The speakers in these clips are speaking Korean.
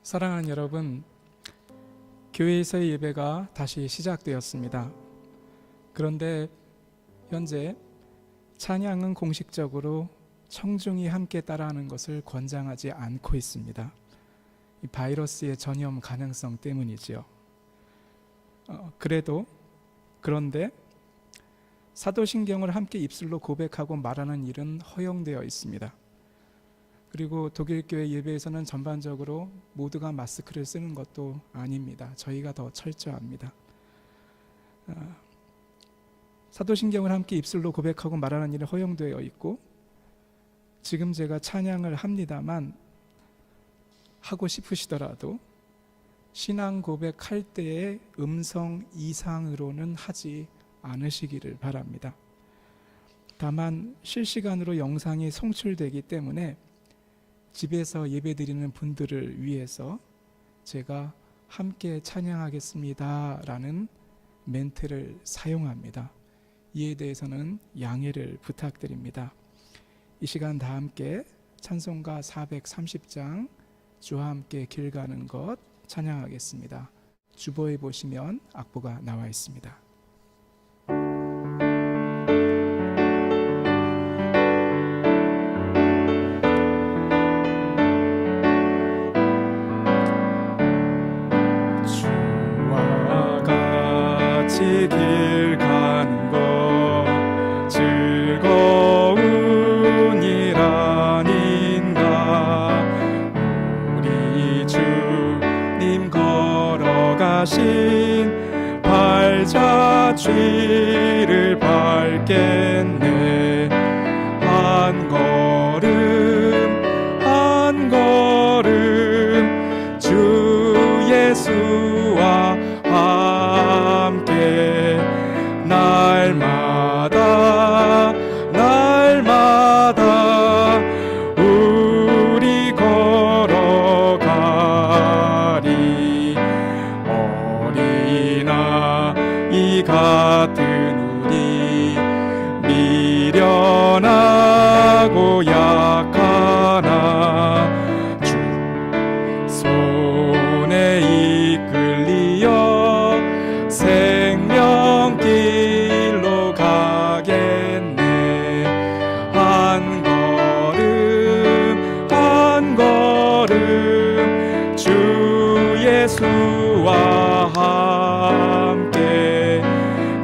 사랑하는 여러분, 교회에서의 예배가 다시 시작되었습니다. 그런데 현재 찬양은 공식적으로 청중이 함께 따라하는 것을 권장하지 않고 있습니다. 이 바이러스의 전염 가능성 때문이지요. 그런데 사도신경을 함께 입술로 고백하고 말하는 일은 허용되어 있습니다. 그리고 독일교회 예배에서는 전반적으로 모두가 마스크를 쓰는 것도 아닙니다. 저희가 더 철저합니다. 사도신경을 함께 입술로 고백하고 말하는 일은 허용되어 있고, 지금 제가 찬양을 합니다만 하고 싶으시더라도 신앙 고백할 때의 음성 이상으로는 하지 않으시기를 바랍니다. 다만 실시간으로 영상이 송출되기 때문에 집에서 예배드리는 분들을 위해서 제가 함께 찬양하겠습니다 라는 멘트를 사용합니다. 이에 대해서는 양해를 부탁드립니다. 이 시간 다 함께 찬송가 430장 주와 함께 길 가는 것 찬양하겠습니다. 주보에 보시면 악보가 나와 있습니다. 주와 같이 길 가는 것 즐거운 일 아닌가. 우리 주님 걸어가신 발자취를 밟겠네. 한 걸음 한 걸음 주 예수와 함께 날마다 우리 걸어가리. 어린아이 같은 우리 미련하고 약하나 주 손에 이끌리어 생명길로 가겠네. 한 걸음 주 예수와 함께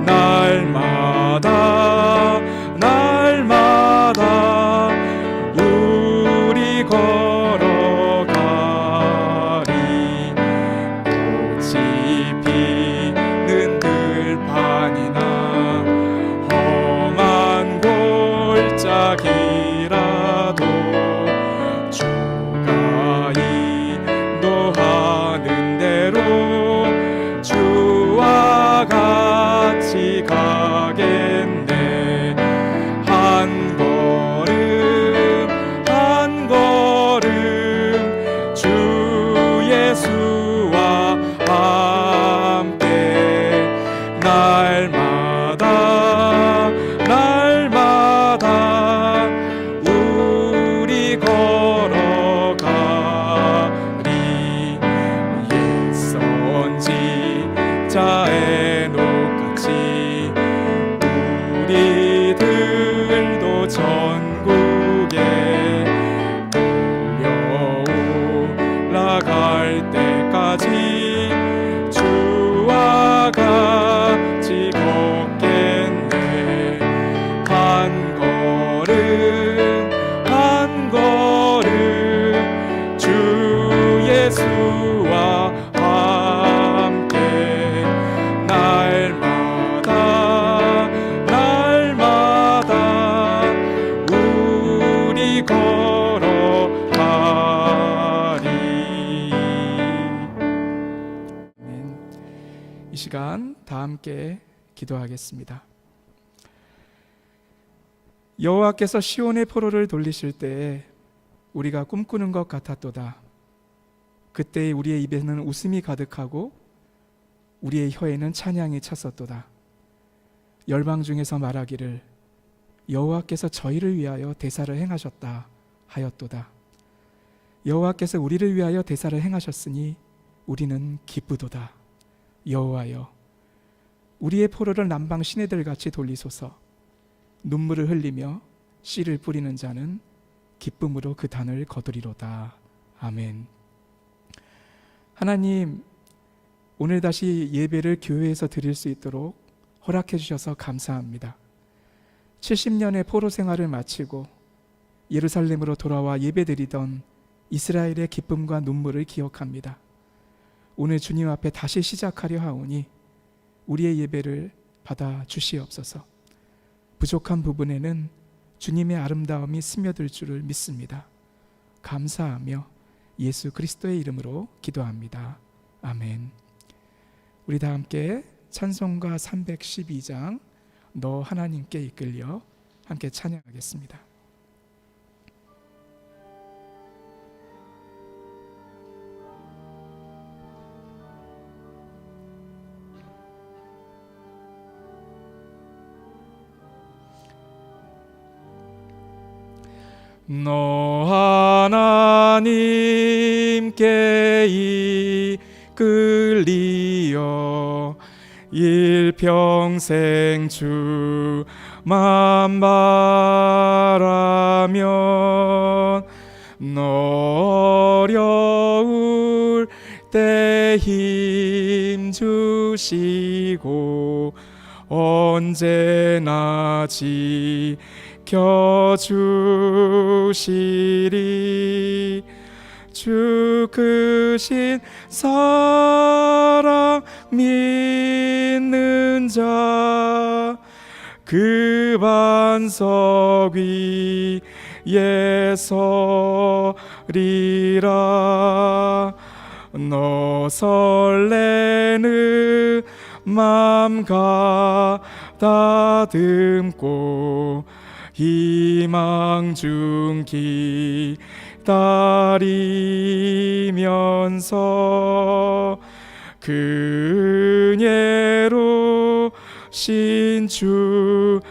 날마다 우리 걸어가리. 꽃이 피는 들판이나 험한 골짜기라도 주가 인도하는 대로 주와 같이 가겠네. 한 걸음 주 예수와 함께 날마다 우리 걸어가리. 옛 선지자의 녹같이 우리들도 전국에 올라갈 때까지 주와 같이 걷겠네. 한 걸음 주 예수와 함께 날마다 우리 걸어가리. 이 시간 다 함께 기도하겠습니다. 여호와께서 시온의 포로를 돌리실 때에 우리가 꿈꾸는 것 같았도다. 그때 우리의 입에는 웃음이 가득하고 우리의 혀에는 찬양이 찼었도다. 열방 중에서 말하기를 여호와께서 저희를 위하여 대사를 행하셨다 하였도다. 여호와께서 우리를 위하여 대사를 행하셨으니 우리는 기쁘도다. 여호와여, 우리의 포로를 남방 시내들같이 돌리소서. 눈물을 흘리며 씨를 뿌리는 자는 기쁨으로 그 단을 거두리로다. 아멘. 하나님, 오늘 다시 예배를 교회에서 드릴 수 있도록 허락해 주셔서 감사합니다. 70년의 포로 생활을 마치고 예루살렘으로 돌아와 예배드리던 이스라엘의 기쁨과 눈물을 기억합니다. 오늘 주님 앞에 다시 시작하려 하오니 우리의 예배를 받아 주시옵소서. 부족한 부분에는 주님의 아름다움이 스며들 줄을 믿습니다. 감사하며 예수 그리스도의 이름으로 기도합니다. 아멘. 우리 다 함께 찬송가 312장 너 하나님께 이끌려 함께 찬양하겠습니다. 너 하나님께 이끌리어 일평생 주만 바라면 너 어려울 때 힘 주시고 언제나 지켜주시리. 주 크신 사랑 믿는 자 그 반석 위에 서리라. 너 설레는 맘 가다듬고 희망 중 기다리면서 그녀로 신주의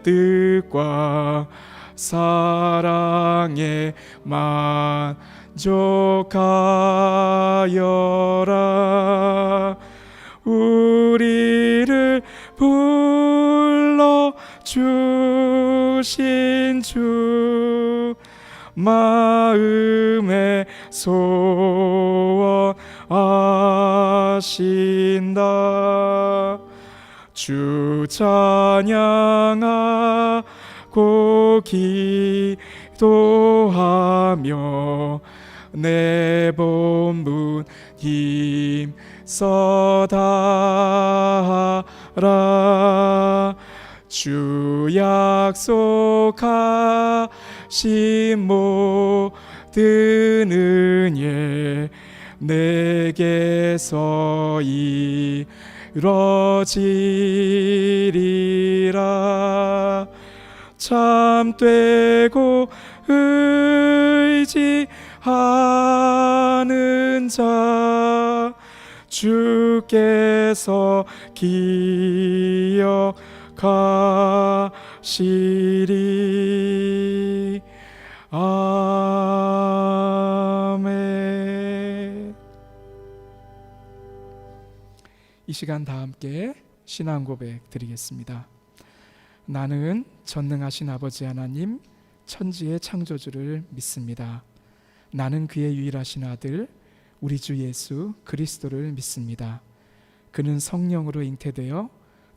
뜻과 사랑에 만족하여라. 우리를 불러 주신 주 마음에 소원하신다. 주 찬양하고 기도하며 내 본분 힘써 다하라. 주 약속하신 모든 은혜 내게서 이뤄지리라. 참되고 의지하는 자 주께서 기억하시리. 아멘. 이 시간 다 함께 신앙 고백 드리겠습니다. 나는 전능하신 아버지 하나님 천지의 창조주를 믿습니다. 나는 그의 유일하신 아들 우리 주 예수 그리스도를 믿습니다. 그는 성령으로 잉태되어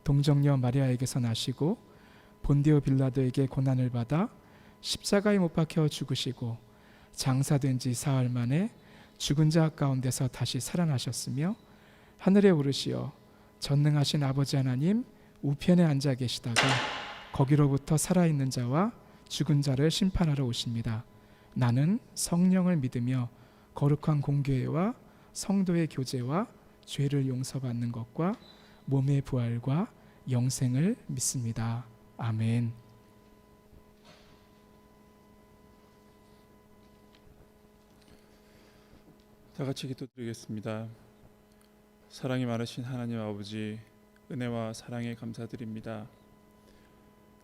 동정녀 마리아에게서 나시고 본디오 빌라도에게 고난을 받아 십자가에 못 박혀 죽으시고 장사된 지 사흘 만에 죽은 자 가운데서 다시 살아나셨으며 하늘에 오르시어 전능하신 아버지 하나님 우편에 앉아 계시다가 거기로부터 살아있는 자와 죽은 자를 심판하러 오십니다. 나는 성령을 믿으며 거룩한 공교회와 성도의 교제와 죄를 용서받는 것과 몸의 부활과 영생을 믿습니다. 아멘. 다 같이 기도드리겠습니다. 사랑이 많으신 하나님 아버지, 은혜와 사랑에 감사드립니다.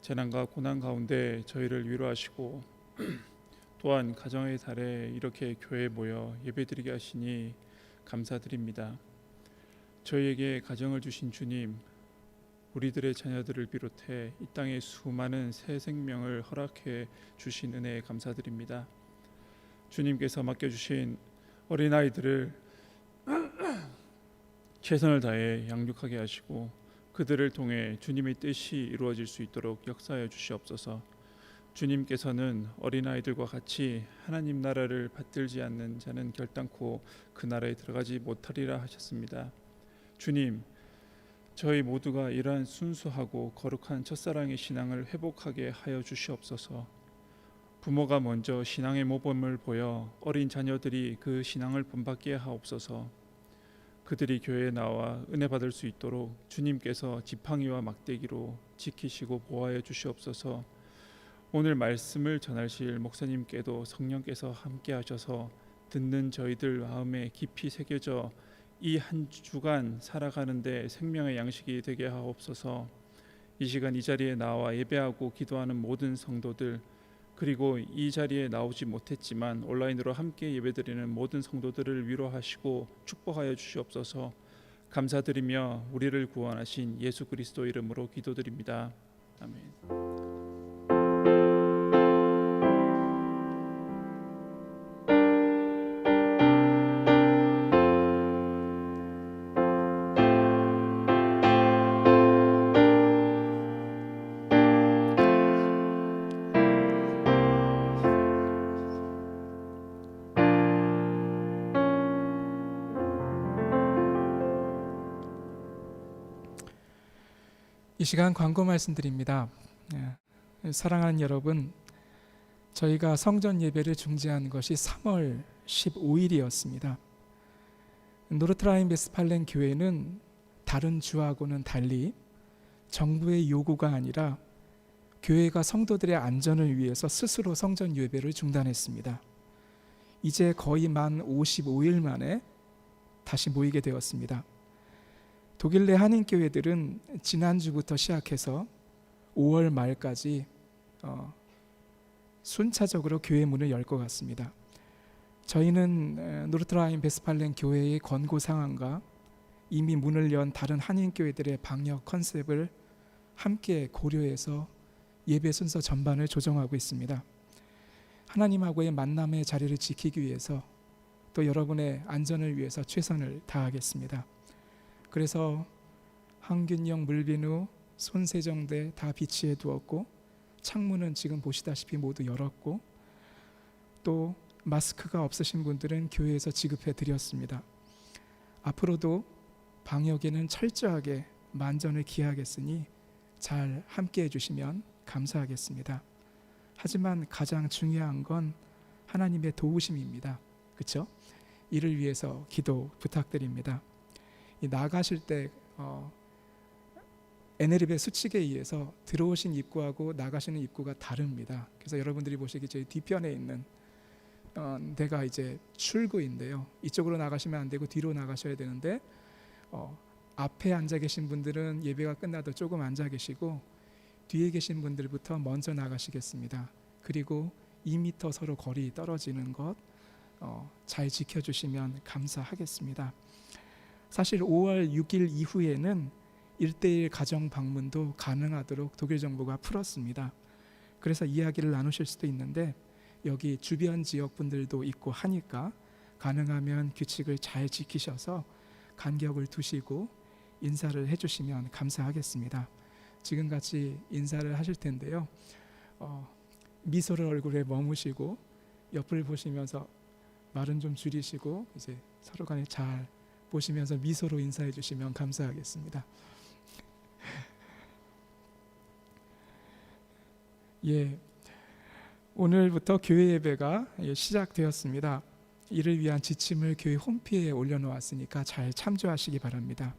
재난과 고난 가운데 저희를 위로하시고 또한 가정의 달에 이렇게 교회에 모여 예배드리게 하시니 감사드립니다. 저희에게 가정을 주신 주님, 우리들의 자녀들을 비롯해 이 땅에 수많은 새 생명을 허락해 주신 은혜에 감사드립니다. 주님께서 맡겨주신 어린아이들을 최선을 다해 양육하게 하시고 그들을 통해 주님의 뜻이 이루어질 수 있도록 역사하여 주시옵소서. 주님께서는 어린아이들과 같이 하나님 나라를 받들지 않는 자는 결단코 그 나라에 들어가지 못하리라 하셨습니다. 주님, 저희 모두가 이러한 순수하고 거룩한 첫사랑의 신앙을 회복하게 하여 주시옵소서. 부모가 먼저 신앙의 모범을 보여 어린 자녀들이 그 신앙을 본받게 하옵소서. 그들이 교회에 나와 은혜 받을 수 있도록 주님께서 지팡이와 막대기로 지키시고 보호하여 주시옵소서. 오늘 말씀을 전하실 목사님께도 성령께서 함께 하셔서 듣는 저희들 마음에 깊이 새겨져 이 한 주간 살아가는데 생명의 양식이 되게 하옵소서. 이 시간 이 자리에 나와 예배하고 기도하는 모든 성도들, 그리고 이 자리에 나오지 못했지만 온라인으로 함께 예배드리는 모든 성도들을 위로하시고 축복하여 주시옵소서. 감사드리며 우리를 구원하신 예수 그리스도 이름으로 기도드립니다. 아멘. 이 시간 광고 말씀드립니다. 사랑하는 여러분, 저희가 성전 예배를 중지한 것이 3월 15일이었습니다. 노르트라인 베스팔렌 교회는 다른 주하고는 달리 정부의 요구가 아니라 교회가 성도들의 안전을 위해서 스스로 성전 예배를 중단했습니다. 이제 거의 만 55일 만에 다시 모이게 되었습니다. 독일 내 한인교회들은 지난주부터 시작해서 5월 말까지 순차적으로 교회 문을 열 것 같습니다. 저희는 노르트라인 베스팔렌 교회의 권고 사항과 이미 문을 연 다른 한인교회들의 방역 컨셉을 함께 고려해서 예배 순서 전반을 조정하고 있습니다. 하나님하고의 만남의 자리를 지키기 위해서 또 여러분의 안전을 위해서 최선을 다하겠습니다. 그래서 항균형 물비누, 손세정대 다 비치해 두었고 창문은 지금 보시다시피 모두 열었고 또 마스크가 없으신 분들은 교회에서 지급해 드렸습니다. 앞으로도 방역에는 철저하게 만전을 기하겠으니 잘 함께 해주시면 감사하겠습니다. 하지만 가장 중요한 건 하나님의 도우심입니다. 그렇죠? 이를 위해서 기도 부탁드립니다. 나가실 때 에네르베 수칙에 의해서 들어오신 입구하고 나가시는 입구가 다릅니다. 그래서 여러분들이 보시기 제 뒤편에 있는 데가 이제 출구인데요. 이쪽으로 나가시면 안 되고 뒤로 나가셔야 되는데 앞에 앉아 계신 분들은 예배가 끝나도 조금 앉아 계시고 뒤에 계신 분들부터 먼저 나가시겠습니다. 그리고 2m 서로 거리 떨어지는 것 잘 지켜주시면 감사하겠습니다. 사실 5월 6일 이후에는 1:1 가정 방문도 가능하도록 독일 정부가 풀었습니다. 그래서 이야기를 나누실 수도 있는데 여기 주변 지역 분들도 있고 하니까 가능하면 규칙을 잘 지키셔서 간격을 두시고 인사를 해주시면 감사하겠습니다. 지금같이 인사를 하실 텐데요. 미소를 얼굴에 머무시고 옆을 보시면서 말은 좀 줄이시고 이제 서로 간에 잘 보시면서 미소로 인사해 주시면 감사하겠습니다. 예, 오늘부터 교회 예배가 시작되었습니다. 이를 위한 지침을 교회 홈페이지에 올려놓았으니까 잘 참조하시기 바랍니다.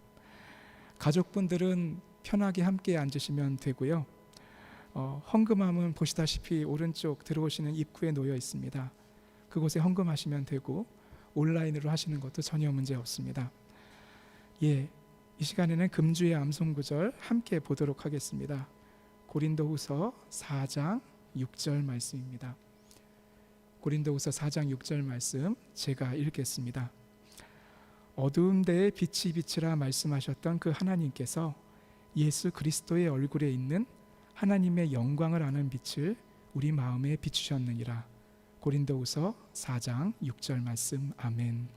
가족분들은 편하게 함께 앉으시면 되고요. 헌금함은 보시다시피 오른쪽 들어오시는 입구에 놓여 있습니다. 그곳에 헌금하시면 되고 온라인으로 하시는 것도 전혀 문제 없습니다. 예, 이 시간에는 금주의 암송구절 함께 보도록 하겠습니다. 고린도후서 4장 6절 말씀입니다. 고린도후서 4장 6절 말씀 제가 읽겠습니다. 어두운 데에 빛이 비치라 말씀하셨던 그 하나님께서 예수 그리스도의 얼굴에 있는 하나님의 영광을 아는 빛을 우리 마음에 비추셨느니라. 고린도후서 4장 6절 말씀. 아멘.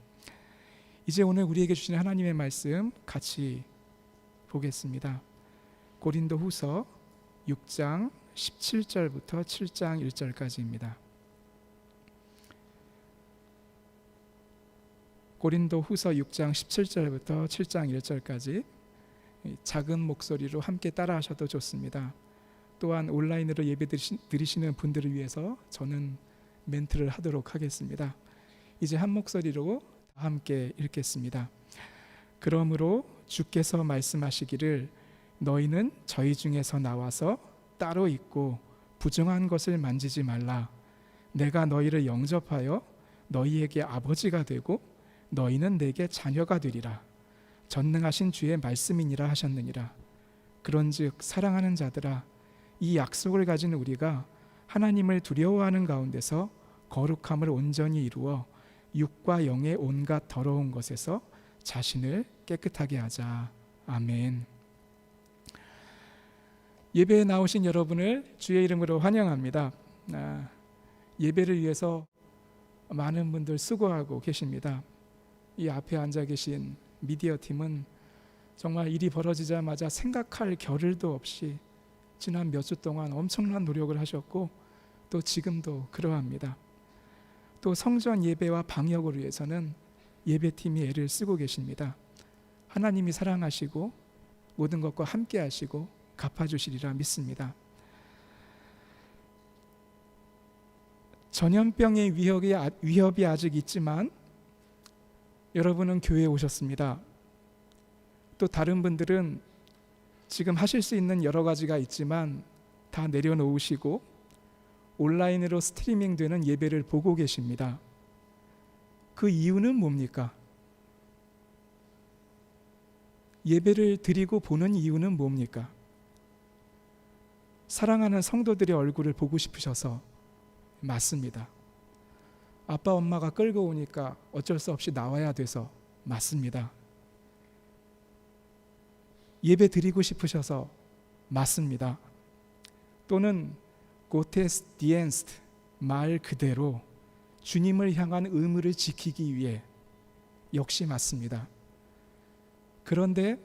이제 오늘 우리에게 주시는 하나님의 말씀 같이 보겠습니다. 고린도후서 6장 17절부터 7장 1절까지입니다. 고린도후서 6장 17절부터 7장 1절까지 작은 목소리로 함께 따라하셔도 좋습니다. 또한 온라인으로 예배 드리시는 분들을 위해서 저는 멘트를 하도록 하겠습니다. 이제 한 목소리로 함께 읽겠습니다. 그러므로 주께서 말씀하시기를 너희는 저희 중에서 나와서 따로 있고 부정한 것을 만지지 말라. 내가 너희를 영접하여 너희에게 아버지가 되고 너희는 내게 자녀가 되리라. 전능하신 주의 말씀이니라 하셨느니라. 그런즉 사랑하는 자들아, 이 약속을 가진 우리가 하나님을 두려워하는 가운데서 거룩함을 온전히 이루어 육과 영의 온갖 더러운 것에서 자신을 깨끗하게 하자. 아멘. 예배에 나오신 여러분을 주의 이름으로 환영합니다. 예배를 위해서 많은 분들 수고하고 계십니다. 이 앞에 앉아 계신 미디어 팀은 정말 일이 벌어지자마자 생각할 겨를도 없이 지난 몇 주 동안 엄청난 노력을 하셨고 또 지금도 그러합니다. 또 성전 예배와 방역을 위해서는 예배팀이 애를 쓰고 계십니다. 하나님이 사랑하시고 모든 것과 함께 하시고 갚아주시리라 믿습니다. 전염병의 위협이 아직 있지만 여러분은 교회에 오셨습니다. 또 다른 분들은 지금 하실 수 있는 여러 가지가 있지만 다 내려놓으시고 온라인으로 스트리밍 되는 예배를 보고 계십니다. 그 이유는 뭡니까? 예배를 드리고 보는 이유는 뭡니까? 사랑하는 성도들의 얼굴을 보고 싶으셔서 맞습니다. 아빠 엄마가 끌고 오니까 어쩔 수 없이 나와야 돼서 맞습니다. 예배 드리고 싶으셔서 맞습니다. 또는 고테스 디엔스트 말 그대로 주님을 향한 의무를 지키기 위해 역시 맞습니다. 그런데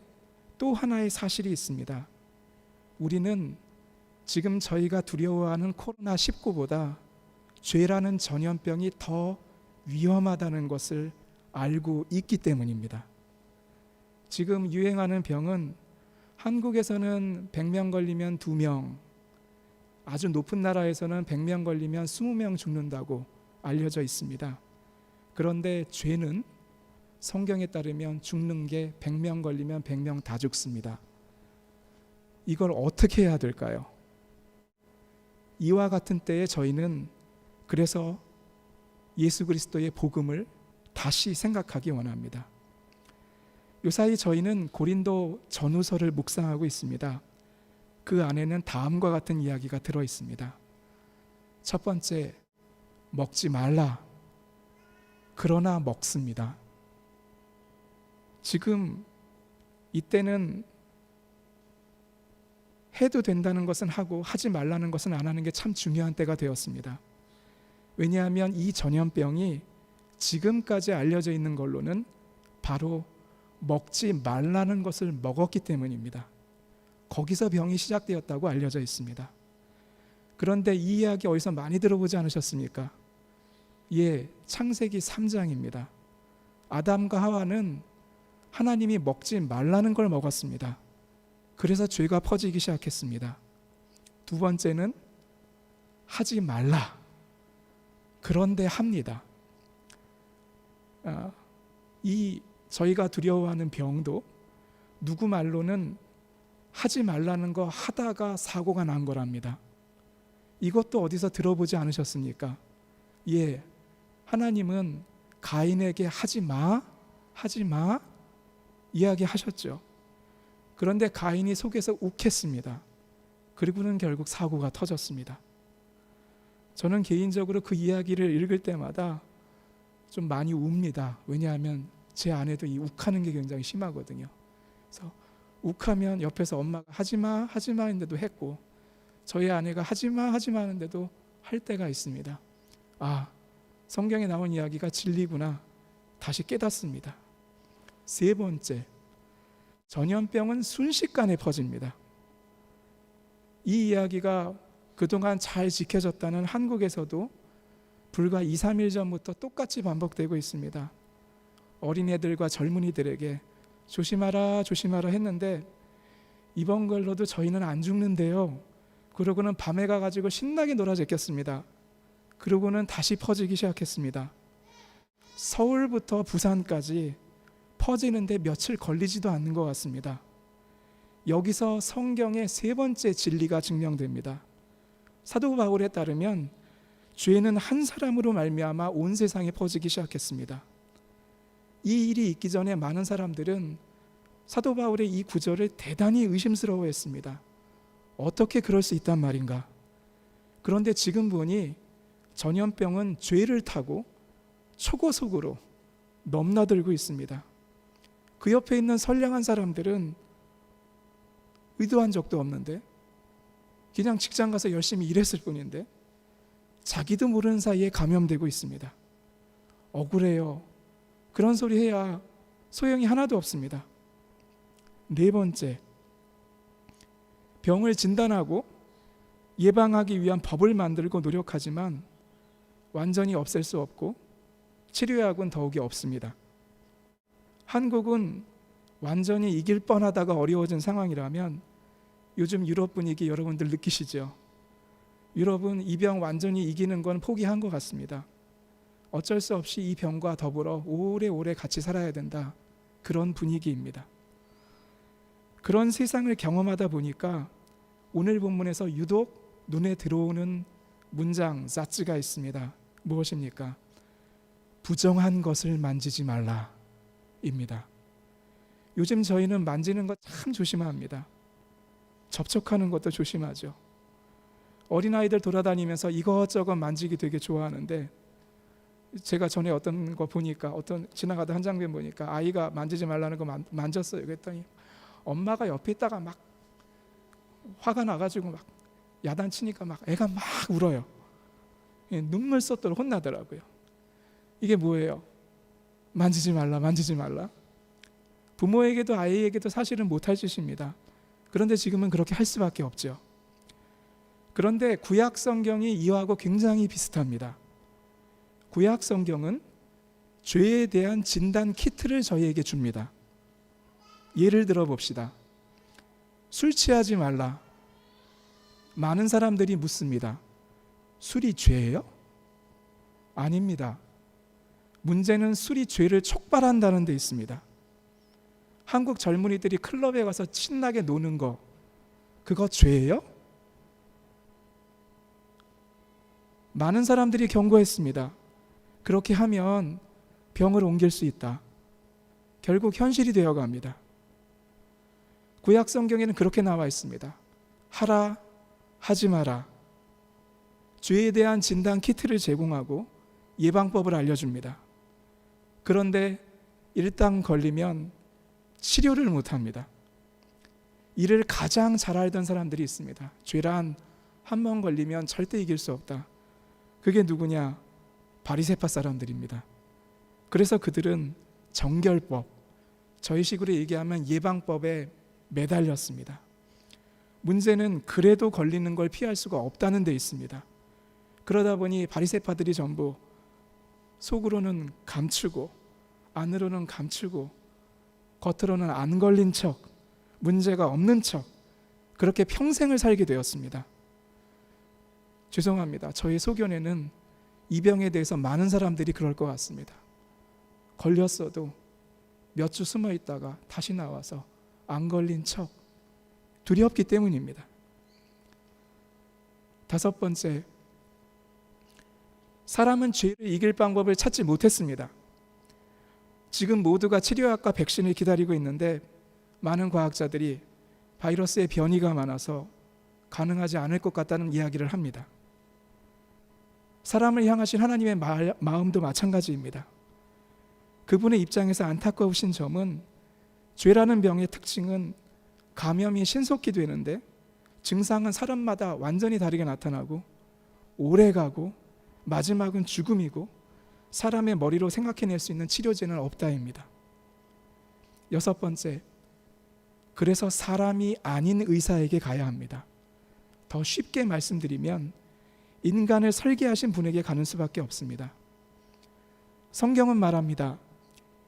또 하나의 사실이 있습니다. 우리는 지금 저희가 두려워하는 코로나19보다 죄라는 전염병이 더 위험하다는 것을 알고 있기 때문입니다. 지금 유행하는 병은 한국에서는 100명 걸리면 2명, 아주 높은 나라에서는 100명 걸리면 20명 죽는다고 알려져 있습니다. 그런데 죄는 성경에 따르면 죽는 게 100명 걸리면 100명 다 죽습니다. 이걸 어떻게 해야 될까요? 이와 같은 때에 저희는 그래서 예수 그리스도의 복음을 다시 생각하기 원합니다. 요사이 저희는 고린도 전후서를 묵상하고 있습니다. 그 안에는 다음과 같은 이야기가 들어 있습니다. 첫 번째, 먹지 말라. 그러나 먹습니다. 지금 이때는 해도 된다는 것은 하고 하지 말라는 것은 안 하는 게 참 중요한 때가 되었습니다. 왜냐하면 이 전염병이 지금까지 알려져 있는 걸로는 바로 먹지 말라는 것을 먹었기 때문입니다. 거기서 병이 시작되었다고 알려져 있습니다. 그런데 이 이야기 어디서 많이 들어보지 않으셨습니까? 예, 창세기 3장입니다. 아담과 하와는 하나님이 먹지 말라는 걸 먹었습니다. 그래서 죄가 퍼지기 시작했습니다. 두 번째는 하지 말라. 그런데 합니다. 이 저희가 두려워하는 병도 누구 말로는 하지 말라는 거 하다가 사고가 난 거랍니다. 이것도 어디서 들어보지 않으셨습니까? 예, 하나님은 가인에게 하지 마 이야기하셨죠. 그런데 가인이 속에서 욱했습니다. 그리고는 결국 사고가 터졌습니다. 저는 개인적으로 그 이야기를 읽을 때마다 좀 많이 웁니다. 왜냐하면 제 아내도 이 욱하는 게 굉장히 심하거든요. 그래서 욱하면 옆에서 엄마가 하지마 하지마 했는데도 했고, 저희 아내가 하지마 하지마 하는데도 할 때가 있습니다. 아, 성경에 나온 이야기가 진리구나 다시 깨닫습니다. 세 번째, 전염병은 순식간에 퍼집니다. 이 이야기가 그동안 잘 지켜졌다는 한국에서도 불과 2, 3일 전부터 똑같이 반복되고 있습니다. 어린애들과 젊은이들에게 조심하라 조심하라 했는데 이번 걸로도 저희는 안 죽는데요. 그러고는 밤에 가가지고 신나게 놀아 제꼈습니다. 그러고는 다시 퍼지기 시작했습니다. 서울부터 부산까지 퍼지는데 며칠 걸리지도 않는 것 같습니다. 여기서 성경의 세 번째 진리가 증명됩니다. 사도 바울에 따르면 죄는 한 사람으로 말미암아 온 세상에 퍼지기 시작했습니다. 이 일이 있기 전에 많은 사람들은 사도 바울의 이 구절을 대단히 의심스러워했습니다. 어떻게 그럴 수 있단 말인가? 그런데 지금 보니 전염병은 죄를 타고 초고속으로 넘나들고 있습니다. 그 옆에 있는 선량한 사람들은 의도한 적도 없는데 그냥 직장 가서 열심히 일했을 뿐인데 자기도 모르는 사이에 감염되고 있습니다. 억울해요. 그런 소리 해야 소용이 하나도 없습니다. 네 번째, 병을 진단하고 예방하기 위한 법을 만들고 노력하지만 완전히 없앨 수 없고 치료약은 더욱이 없습니다. 한국은 완전히 이길 뻔하다가 어려워진 상황이라면 요즘 유럽 분위기 여러분들 느끼시죠? 유럽은 이 병 완전히 이기는 건 포기한 것 같습니다. 어쩔 수 없이 이 병과 더불어 오래오래 같이 살아야 된다. 그런 분위기입니다. 그런 세상을 경험하다 보니까 오늘 본문에서 유독 눈에 들어오는 문장, 자츠가 있습니다. 무엇입니까? 부정한 것을 만지지 말라 입니다. 요즘 저희는 만지는 것 참 조심합니다. 접촉하는 것도 조심하죠. 어린아이들 돌아다니면서 이것저것 만지기 되게 좋아하는데 제가 전에 어떤 거 보니까 지나가다 한 장면 보니까 아이가 만지지 말라는 거 만졌어요. 그랬더니 엄마가 옆에 있다가 막 화가 나가지고 막 야단치니까 막 애가 막 울어요. 눈물 쏟도록 혼나더라고요. 이게 뭐예요? 만지지 말라, 만지지 말라. 부모에게도 아이에게도 사실은 못할 짓입니다. 그런데 지금은 그렇게 할 수밖에 없죠. 그런데 구약 성경이 이와하고 굉장히 비슷합니다. 구약 성경은 죄에 대한 진단 키트를 저희에게 줍니다. 예를 들어 봅시다. 술 취하지 말라. 많은 사람들이 묻습니다. 술이 죄예요? 아닙니다. 문제는 술이 죄를 촉발한다는 데 있습니다. 한국 젊은이들이 클럽에 가서 신나게 노는 거, 그거 죄예요? 많은 사람들이 경고했습니다. 그렇게 하면 병을 옮길 수 있다. 결국 현실이 되어갑니다. 구약 성경에는 그렇게 나와 있습니다. 하라, 하지 마라. 죄에 대한 진단 키트를 제공하고 예방법을 알려줍니다. 그런데 일단 걸리면 치료를 못합니다. 이를 가장 잘 알던 사람들이 있습니다. 죄란 한 번 걸리면 절대 이길 수 없다. 그게 누구냐? 바리새파 사람들입니다. 그래서 그들은 정결법, 저희 식으로 얘기하면 예방법에 매달렸습니다. 문제는 그래도 걸리는 걸 피할 수가 없다는 데 있습니다. 그러다 보니 바리새파들이 전부 속으로는 감추고 안으로는 감추고 겉으로는 안 걸린 척, 문제가 없는 척, 그렇게 평생을 살게 되었습니다. 죄송합니다. 저희 소견에는 이 병에 대해서 많은 사람들이 그럴 것 같습니다. 걸렸어도 몇 주 숨어 있다가 다시 나와서 안 걸린 척, 두렵기 때문입니다. 다섯 번째, 사람은 죄를 이길 방법을 찾지 못했습니다. 지금 모두가 치료약과 백신을 기다리고 있는데 많은 과학자들이 바이러스의 변이가 많아서 가능하지 않을 것 같다는 이야기를 합니다. 사람을 향하신 하나님의 마음도 마찬가지입니다. 그분의 입장에서 안타까우신 점은 죄라는 병의 특징은 감염이 신속히 되는데 증상은 사람마다 완전히 다르게 나타나고 오래가고 마지막은 죽음이고 사람의 머리로 생각해낼 수 있는 치료제는 없다입니다. 6번째, 그래서 사람이 아닌 의사에게 가야 합니다. 더 쉽게 말씀드리면 인간을 설계하신 분에게 가는 수밖에 없습니다. 성경은 말합니다.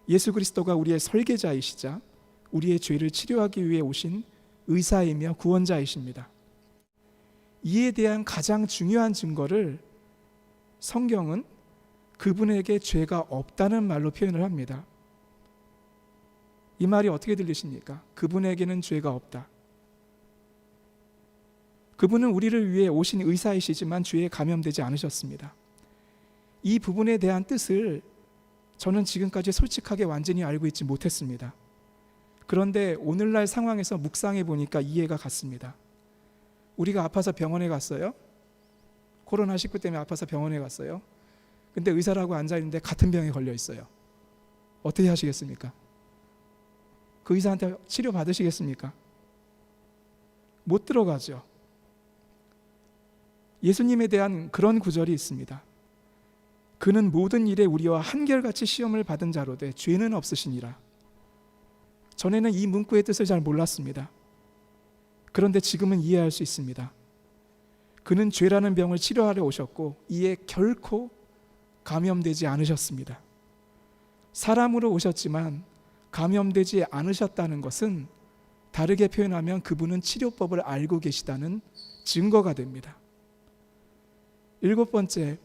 예수 그리스도가 우리의 설계자이시자 우리의 죄를 치료하기 위해 오신 의사이며 구원자이십니다. 이에 대한 가장 중요한 증거를 성경은 그분에게 죄가 없다는 말로 표현을 합니다. 이 말이 어떻게 들리십니까? 그분에게는 죄가 없다. 그분은 우리를 위해 오신 의사이시지만 죄에 감염되지 않으셨습니다. 이 부분에 대한 뜻을 저는 지금까지 솔직하게 완전히 알고 있지 못했습니다. 그런데 오늘날 상황에서 묵상해 보니까 이해가 갔습니다. 우리가 아파서 병원에 갔어요. 코로나19 때문에 아파서 병원에 갔어요. 근데 의사라고 앉아있는데 같은 병에 걸려 있어요. 어떻게 하시겠습니까? 그 의사한테 치료 받으시겠습니까? 못 들어가죠. 예수님에 대한 그런 구절이 있습니다. 그는 모든 일에 우리와 한결같이 시험을 받은 자로되 죄는 없으시니라. 전에는 이 문구의 뜻을 잘 몰랐습니다. 그런데 지금은 이해할 수 있습니다. 그는 죄라는 병을 치료하러 오셨고 이에 결코 감염되지 않으셨습니다. 사람으로 오셨지만 감염되지 않으셨다는 것은 다르게 표현하면 그분은 치료법을 알고 계시다는 증거가 됩니다. 7번째,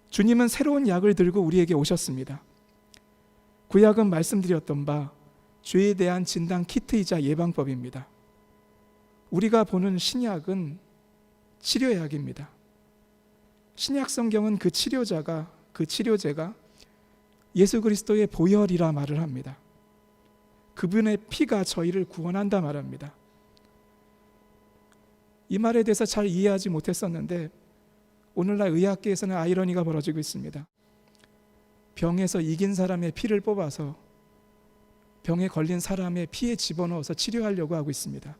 주님은 새로운 약을 들고 우리에게 오셨습니다. 구약은 말씀드렸던 바 죄에 대한 진단 키트이자 예방법입니다. 우리가 보는 신약은 치료약입니다. 신약 성경은 그 치료자가, 그 치료제가 예수 그리스도의 보혈이라 말을 합니다. 그분의 피가 저희를 구원한다 말합니다. 이 말에 대해서 잘 이해하지 못했었는데 오늘날 의학계에서는 아이러니가 벌어지고 있습니다. 병에서 이긴 사람의 피를 뽑아서 병에 걸린 사람의 피에 집어넣어서 치료하려고 하고 있습니다.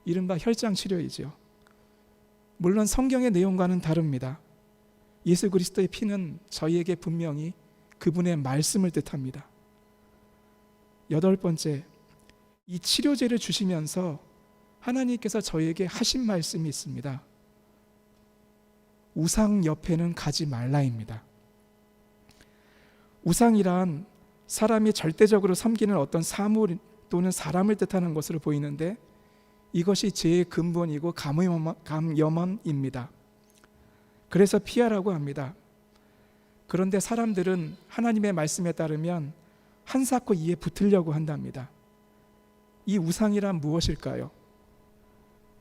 이른바 혈장 치료이지요. 물론 성경의 내용과는 다릅니다. 예수 그리스도의 피는 저희에게 분명히 그분의 말씀을 뜻합니다. 8번째, 이 치료제를 주시면서 하나님께서 저희에게 하신 말씀이 있습니다. 우상 옆에는 가지 말라입니다. 우상이란 사람이 절대적으로 섬기는 어떤 사물 또는 사람을 뜻하는 것으로 보이는데 이것이 죄의 근본이고 감염원입니다. 그래서 피하라고 합니다. 그런데 사람들은 하나님의 말씀에 따르면 한사코 이에 붙으려고 한답니다. 이 우상이란 무엇일까요?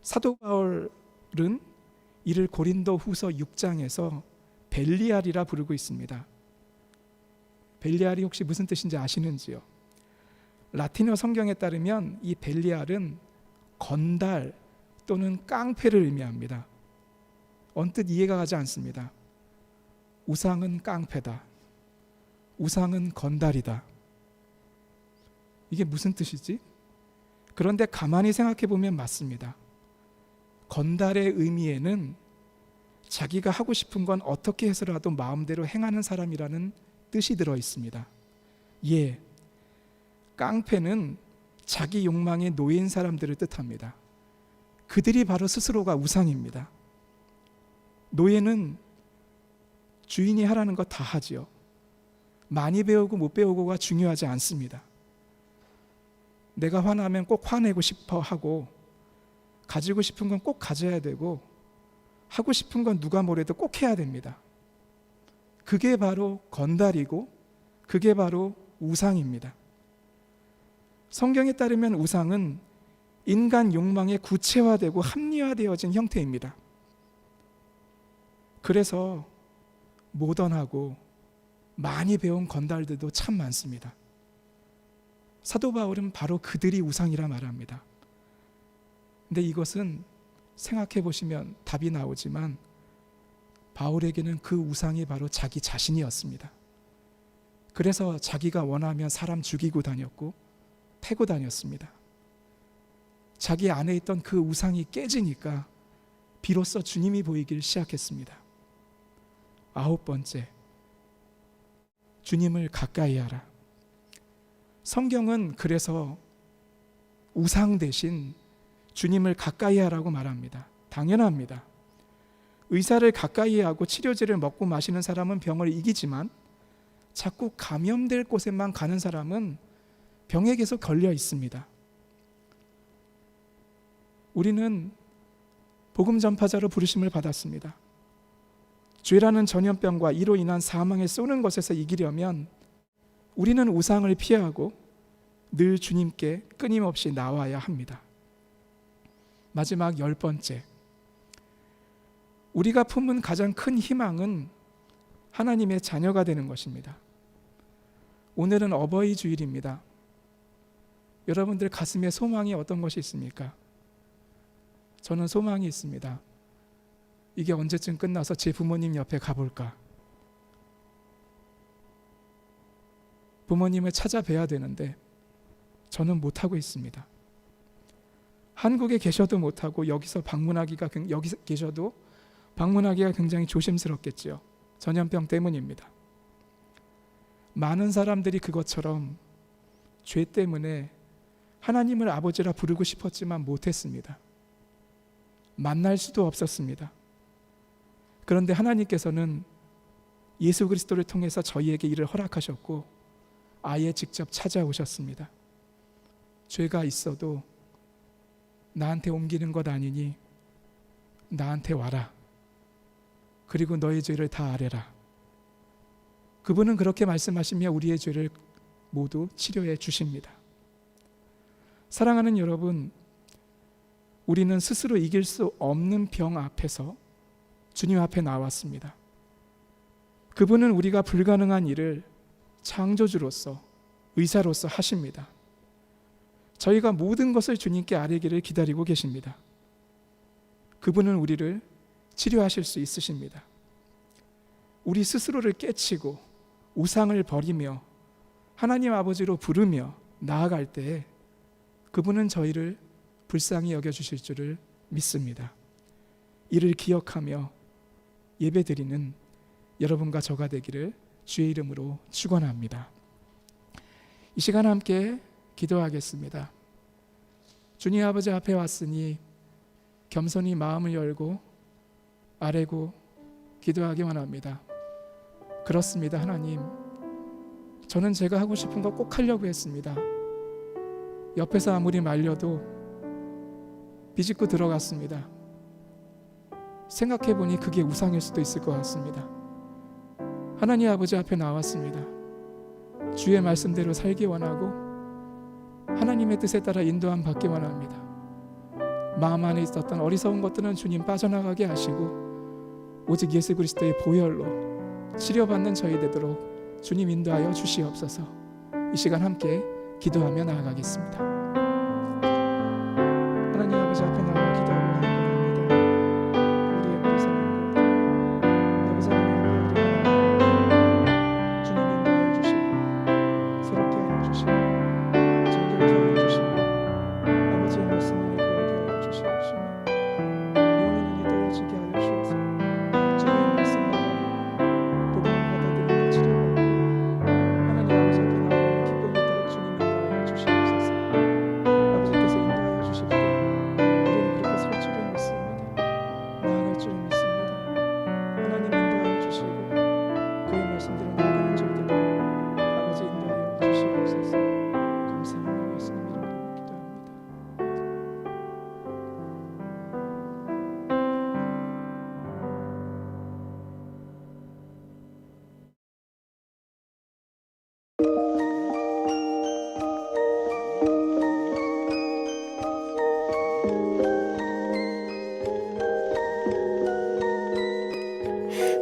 사도 바울은 이를 고린도 후서 6장에서 벨리알이라 부르고 있습니다. 벨리알이 혹시 무슨 뜻인지 아시는지요? 라틴어 성경에 따르면 이 벨리알은 건달 또는 깡패를 의미합니다. 언뜻 이해가 가지 않습니다. 우상은 깡패다. 우상은 건달이다. 이게 무슨 뜻이지? 그런데 가만히 생각해 보면 맞습니다. 건달의 의미에는 자기가 하고 싶은 건 어떻게 해서라도 마음대로 행하는 사람이라는 뜻이 들어 있습니다. 예, 깡패는 자기 욕망의 노예인 사람들을 뜻합니다. 그들이 바로 스스로가 우상입니다. 노예는 주인이 하라는 거 다 하지요. 많이 배우고 못 배우고가 중요하지 않습니다. 내가 화나면 꼭 화내고 싶어 하고 가지고 싶은 건 꼭 가져야 되고 하고 싶은 건 누가 뭐래도 꼭 해야 됩니다. 그게 바로 건달이고 그게 바로 우상입니다. 성경에 따르면 우상은 인간 욕망에 구체화되고 합리화되어진 형태입니다. 그래서 모던하고 많이 배운 건달들도 참 많습니다. 사도 바울은 바로 그들이 우상이라 말합니다. 근데 이것은 생각해 보시면 답이 나오지만 바울에게는 그 우상이 바로 자기 자신이었습니다. 그래서 자기가 원하면 사람 죽이고 다녔고 패고 다녔습니다. 자기 안에 있던 그 우상이 깨지니까 비로소 주님이 보이길 시작했습니다. 9번째, 주님을 가까이 하라. 성경은 그래서 우상 대신 주님을 가까이 하라고 말합니다. 당연합니다. 의사를 가까이 하고 치료제를 먹고 마시는 사람은 병을 이기지만 자꾸 감염될 곳에만 가는 사람은 병에 계속 걸려 있습니다. 우리는 복음 전파자로 부르심을 받았습니다. 죄라는 전염병과 이로 인한 사망에 쏘는 것에서 이기려면 우리는 우상을 피하고 늘 주님께 끊임없이 나와야 합니다. 마지막 10번째, 우리가 품은 가장 큰 희망은 하나님의 자녀가 되는 것입니다. 오늘은 어버이 주일입니다. 여러분들 가슴에 소망이 어떤 것이 있습니까? 저는 소망이 있습니다. 이게 언제쯤 끝나서 제 부모님 옆에 가볼까? 부모님을 찾아뵈야 되는데 저는 못하고 있습니다. 한국에 계셔도 못하고 여기 계셔도 방문하기가 굉장히 조심스럽겠지요. 전염병 때문입니다. 많은 사람들이 그것처럼 죄 때문에 하나님을 아버지라 부르고 싶었지만 못했습니다. 만날 수도 없었습니다. 그런데 하나님께서는 예수 그리스도를 통해서 저희에게 이를 허락하셨고 아예 직접 찾아오셨습니다. 죄가 있어도 나한테 옮기는 것 아니니 나한테 와라. 그리고 너의 죄를 다 아뢰라. 그분은 그렇게 말씀하시며 우리의 죄를 모두 치료해 주십니다. 사랑하는 여러분, 우리는 스스로 이길 수 없는 병 앞에서 주님 앞에 나왔습니다. 그분은 우리가 불가능한 일을 창조주로서, 의사로서 하십니다. 저희가 모든 것을 주님께 아뢰기를 기다리고 계십니다. 그분은 우리를 치료하실 수 있으십니다. 우리 스스로를 깨치고 우상을 버리며 하나님 아버지로 부르며 나아갈 때에 그분은 저희를 불쌍히 여겨주실 줄을 믿습니다. 이를 기억하며 예배드리는 여러분과 저가 되기를 주의 이름으로 축원합니다. 이 시간 함께 기도하겠습니다. 주님 아버지 앞에 왔으니 겸손히 마음을 열고 아뢰고 기도하기 원합니다. 그렇습니다. 하나님, 저는 제가 하고 싶은 거 꼭 하려고 했습니다. 옆에서 아무리 말려도 비집고 들어갔습니다. 생각해보니 그게 우상일 수도 있을 것 같습니다. 하나님 아버지 앞에 나왔습니다. 주의 말씀대로 살기 원하고 하나님의 뜻에 따라 인도함 받기 원합니다. 마음 안에 있었던 어리석은 것들은 주님 빠져나가게 하시고 오직 예수 그리스도의 보혈로 치료받는 저희 되도록 주님 인도하여 주시옵소서. 이 시간 함께 기도하며 나아가겠습니다. 하나님 아버지 앞에 나와 기도하고 합니다. 우리의 어리석은 것, 아버지 하나님 앞에 주님 인도하여 주시고 새롭게 하여 주시고 정결케 하여 주시고 아버지의 말씀을 거하게 하여 주시옵시며 영의 눈이 떠야지게 하여 주옵소서. 주님의 말씀을 복음을 받아들이고 치료받고 하나님 아버지 앞에 나오는 기쁨이 있도록 주님 인도하여 주시옵소서. 아버지께서 인도하여 주실 때 우리는 그렇게 설 줄을 믿습니다. 나아갈 줄을 믿습니다. 하나님 인도하여 주시고 그의 말씀대로 나아가는 저희들 아버지 인도하여 주시옵소서. 감사하며 예수님 이름으로 기도합니다.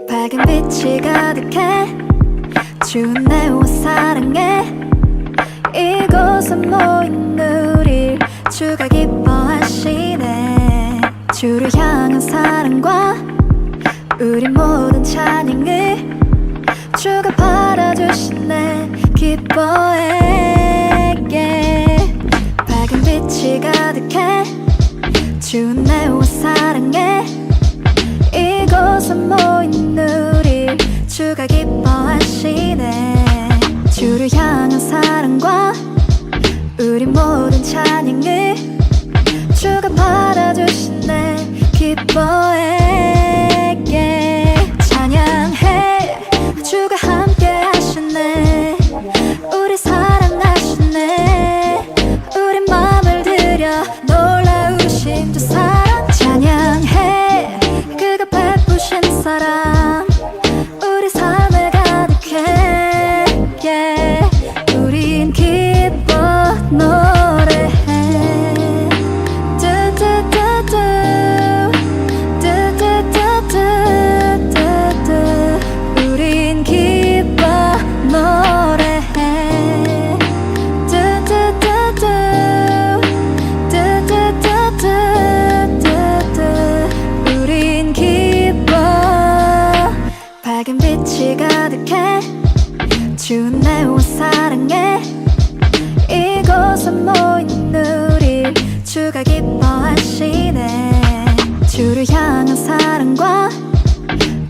밝은 빛이 가득해 주은 내와 사랑해 이곳에 모인 우릴 주가 기뻐하시네. 주를 향한 사랑과 우리 모든 찬양을 주가 받아주시네. 기뻐해. 밝은 빛이 가득해 주은 내와 사랑해. 이곳에 모인 우릴 주가 기뻐하시네. 주를 향한 사랑과 우리 모든 찬양을 주가 받아주시네. 기뻐해. 찬양해. 주가 함께 하시네. 우리 사랑하시네. 우리 맘을 들여 놀라우신 주 사랑 찬양해. 그가 베푸신 사랑 우리 삶에 가득해. 우린 기뻐 노래해. 뚜뚜뚜뚜 뚜뚜뚜뚜뚜뚜 우린 기뻐 노래해. 뚜뚜뚜뚜 뚜뚜뚜뚜뚜뚜 우린 기뻐. 밝은 빛이 가득해 주은 내와 사랑해. 이곳에 모인 우릴 주가 기뻐하시네. 주를 향한 사랑과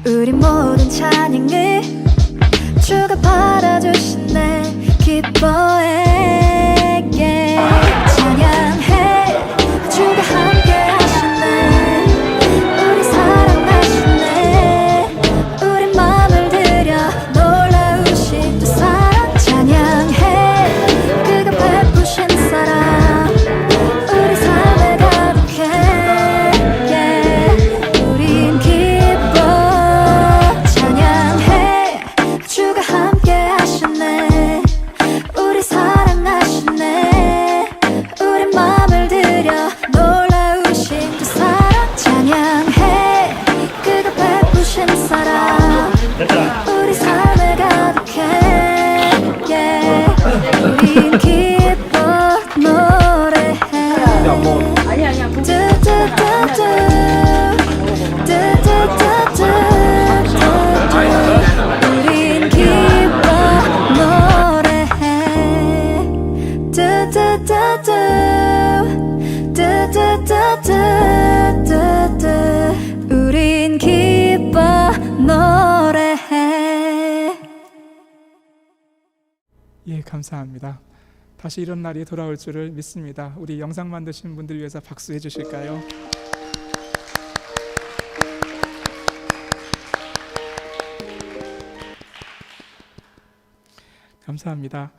우리 모든 찬양을 주가 받아주시네. 기뻐해. 찬양해. 주가 함께 하시네. 우리 사랑하시네. 우리 맘을 들여 놀라우신 주 사랑 찬양해. 그가 베푸신 사랑 우리 삶에 가득해. 우린 기뻐. 찬양해. 주가 함께 하시네. 우리 사랑하시네. 우리 맘을 들여 놀라우신 주 사랑 찬양해. 그가 베푸신 사랑 우리 삶에 가득해. 우린 기뻐 노래해. 뚜뚜뚜뚜 뚜뚜뚜뚜 우린 기뻐 노래해. 뚜뚜뚜뚜 뚜뚜뚜뚜뚜뚜 우린 기뻐 노래해. 예, 감사합니다. 다시 이런 날이 돌아올 줄을 믿습니다. 우리 영상 만드신 분들 위해서 박수해 주실까요? 감사합니다.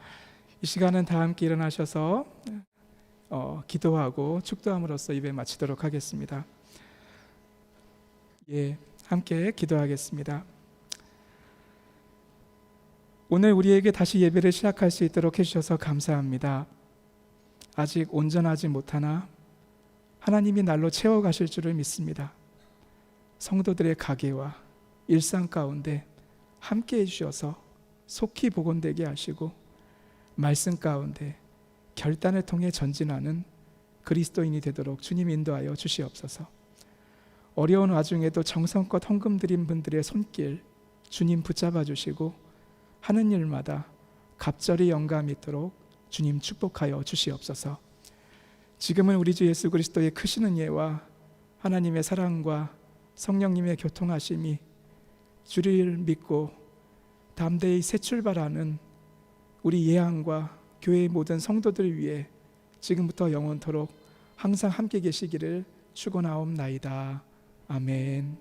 이 시간은 다 함께 일어나셔서 기도하고 축도함으로써 예배 마치도록 하겠습니다. 예, 함께 기도하겠습니다. 오늘 우리에게 다시 예배를 시작할 수 있도록 해주셔서 감사합니다. 아직 온전하지 못하나 하나님이 날로 채워가실 줄을 믿습니다. 성도들의 가게와 일상 가운데 함께 해주셔서 속히 복원되게 하시고 말씀 가운데 결단을 통해 전진하는 그리스도인이 되도록 주님 인도하여 주시옵소서. 어려운 와중에도 정성껏 헌금 드린 분들의 손길 주님 붙잡아 주시고 하는 일마다 갑절이 영감이 있도록 주님 축복하여 주시옵소서. 지금은 우리 주 예수 그리스도의 크신 은혜와 하나님의 사랑과 성령님의 교통하심이 주를 믿고 담대히 새 출발하는 우리 예한과 교회의 모든 성도들을 위해 지금부터 영원토록 항상 함께 계시기를 축원하옵나이다. 아멘.